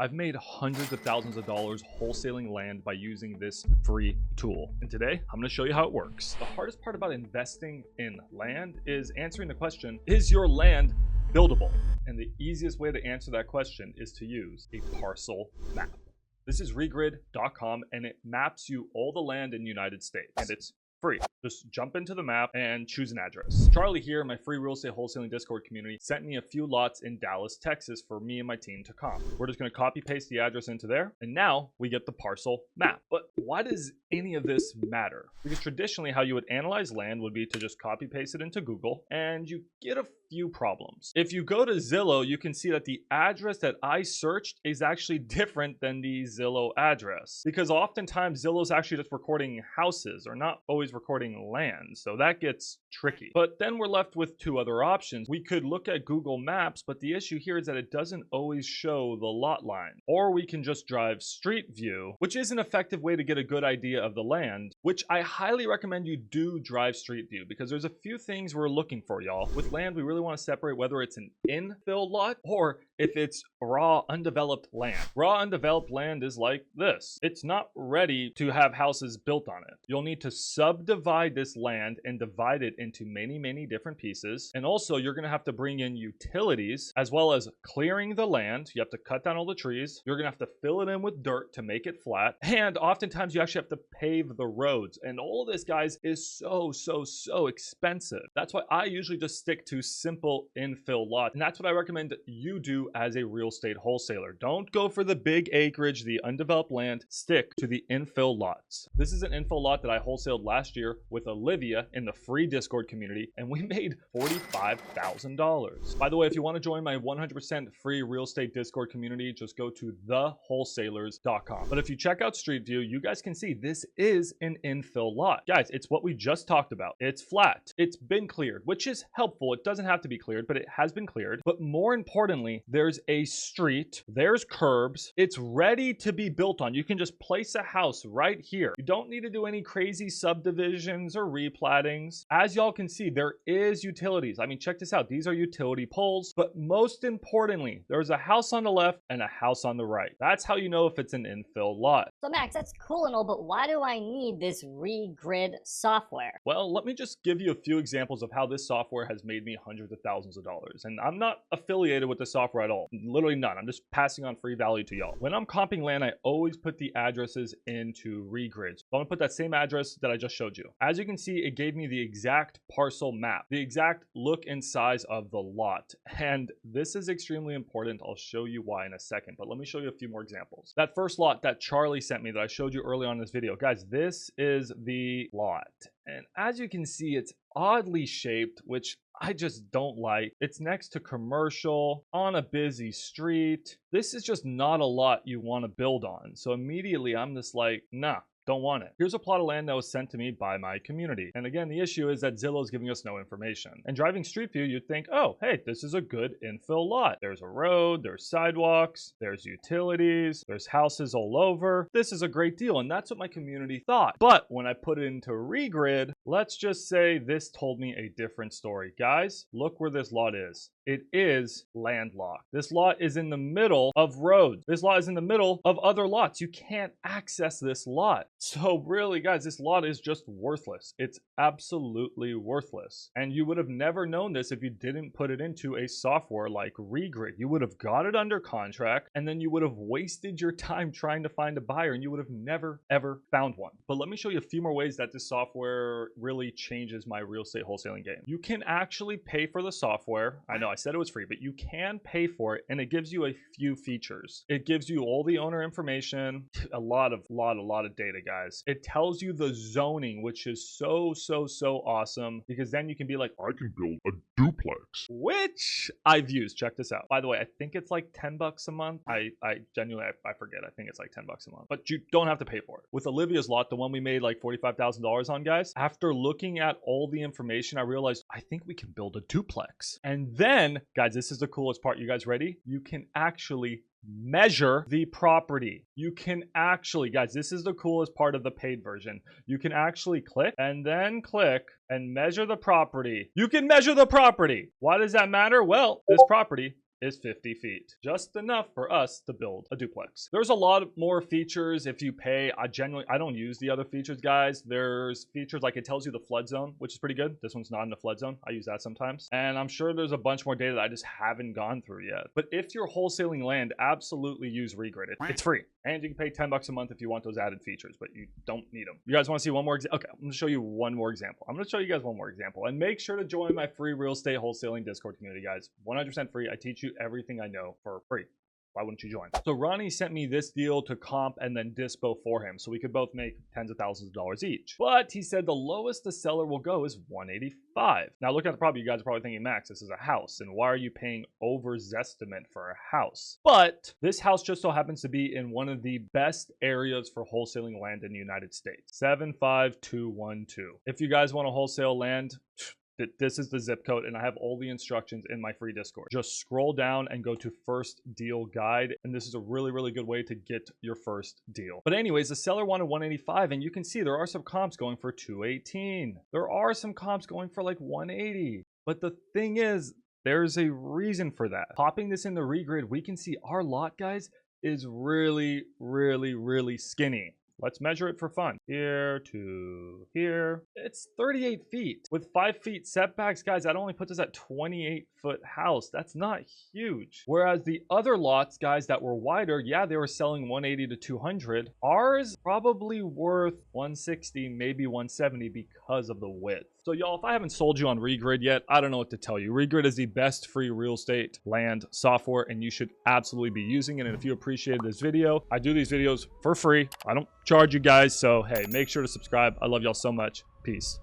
I've made hundreds of thousands of dollars wholesaling land by using this free tool. And today, I'm going to show you how it works. The hardest part about investing in land is answering the question, is your land buildable? And the easiest way to answer that question is to use a parcel map. This is regrid.com and it maps you all the land in the United States. And it's free. Just jump into the map and choose an address. Charlie here, my free real estate wholesaling Discord community, sent me a few lots in Dallas, Texas for me and my team to comp. We're just going to copy paste the address into there. And now we get the parcel map. But why does any of this matter? Because traditionally how you would analyze land would be to just copy paste it into Google and you get a few problems. If you go to Zillow, you can see that the address that I searched is actually different than the Zillow address. Because oftentimes Zillow's actually just recording houses or not always recording land, so that gets tricky. But then we're left with two other options. We could look at Google Maps, but the issue here is that it doesn't always show the lot line. Or we can just drive Street View, which is an effective way to get a good idea of the land, which I highly recommend you do drive Street View because there's a few things we're looking for, y'all. With land, we really want to separate whether it's an infill lot or if it's raw undeveloped land. Raw undeveloped land is like this. It's not ready to have houses built on it. You'll need to subdivide this land and divide it into many different pieces. And also you're going to have to bring in utilities as well as clearing the land. You have to cut down all the trees. You're going to have to fill it in with dirt to make it flat. And oftentimes you actually have to pave the roads. And all of this, guys, is so expensive. That's why I usually just stick to simple infill lots. And that's what I recommend you do as a real estate wholesaler. Don't go for the big acreage, the undeveloped land. Stick to the infill lots. This is an infill lot that I wholesaled last year with Olivia in the free Discord community, and we made $45,000. By the way, if you want to join my 100% free real estate Discord community, just go to thewholesalers.com. But if you check out Street View, you guys can see this is an infill lot. Guys, it's what we just talked about. It's flat. It's been cleared, which is helpful. It doesn't have to be cleared, but it has been cleared. But more importantly, there's a street, there's curbs. It's ready to be built on. You can just place a house right here. You don't need to do any crazy subdivisions or replattings. As y'all can see, there is utilities. I mean, check this out. These are utility poles, but most importantly, there's a house on the left and a house on the right. That's how you know if it's an infill lot. So Max, that's cool and all, but why do I need this Regrid software? Well, let me just give you a few examples of how this software has made me hundreds of thousands of dollars. And I'm not affiliated with the software at all. Literally none. I'm just passing on free value to y'all. When I'm comping land, I always put the addresses into Regrid. So I'm gonna put that same address that I just showed you. As you can see, it gave me the exact parcel map, the exact look and size of the lot. And this is extremely important. I'll show you why in a second, but let me show you a few more examples. That first lot that Charlie sent me that I showed you early on in this video, guys, this is the lot. And as you can see, it's oddly shaped, which I just don't like. It's next to commercial on a busy street. This is just not a lot you want to build on. So immediately I'm just like, nah. Don't want it. Here's a plot of land that was sent to me by my community. And again, the issue is that Zillow is giving us no information. And driving Street View, you'd think, oh, hey, this is a good infill lot. There's a road, there's sidewalks, there's utilities, there's houses all over. This is a great deal. And that's what my community thought. But when I put it into Regrid, let's just say this told me a different story. Guys, look where this lot is. It is landlocked. This lot is in the middle of roads. This lot is in the middle of other lots. You can't access this lot. So really, guys, this lot is just worthless. It's absolutely worthless. And you would have never known this if you didn't put it into a software like Regrid. You would have got it under contract and then you would have wasted your time trying to find a buyer and you would have never, ever found one. But let me show you a few more ways that this software really changes my real estate wholesaling game. You can actually pay for the software. I know I said it was free, but you can pay for it and it gives you a few features. It gives you all the owner information, a lot of data, guys. It tells you the zoning, which is so awesome because then you can be like, I can build a duplex, which I've used. Check this out. By the way, I think it's like 10 bucks a month. I genuinely forget. I think it's like 10 bucks a month, but you don't have to pay for it. With Olivia's lot, the one we made like $45,000 on, guys, after looking at all the information, I realized I think we can build a duplex. And then, guys, this is the coolest part. You guys ready? You can actually measure the property. You can actually, guys, this is the coolest part of the paid version. You can actually click and then click and measure the property. You can measure the property. Why does that matter? Well, this property is 50 feet. Just enough for us to build a duplex. There's a lot more features if you pay. I don't use the other features, guys. There's features like it tells you the flood zone, which is pretty good. This one's not in the flood zone. I use that sometimes. And I'm sure there's a bunch more data that I just haven't gone through yet. But if you're wholesaling land, absolutely use Regrid. It's free. And you can pay 10 bucks a month if you want those added features, but you don't need them. You guys want to see one more example? Okay, I'm going to show you one more example. I'm going to show you guys one more example. And make sure to join my free real estate wholesaling Discord community, guys. 100% free. I teach you everything I know for free. Why wouldn't you join? So Ronnie sent me this deal to comp and then dispo for him, so we could both make tens of thousands of dollars each. But he said the lowest the seller will go is 185. Now look at the problem. You guys are probably thinking, Max, this is a house, and why are you paying over Zestimate for a house? But this house just so happens to be in one of the best areas for wholesaling land in the United States. 75212. If you guys want to wholesale land, this is the zip code, and I have all the instructions in my free Discord. Just scroll down and go to first deal guide, and this is a really good way to get your first deal. But anyways, the seller wanted 185, and you can see there are some comps going for 218. There are some comps going for like 180. But the thing is, there's a reason for that. Popping this in the Regrid, we can see our lot, guys, is really skinny. Let's measure it for fun. Here to here. It's 38 feet. With 5 feet setbacks, guys, that only puts us at 28-foot house. That's not huge. Whereas the other lots, guys, that were wider, yeah, they were selling 180 to 200. Ours probably worth 160, maybe 170 because of the width. So y'all, if I haven't sold you on Regrid yet, I don't know what to tell you. Regrid is the best free real estate land software, and you should absolutely be using it. And if you appreciated this video, I do these videos for free. I don't charge you guys. So hey, make sure to subscribe. I love y'all so much. Peace.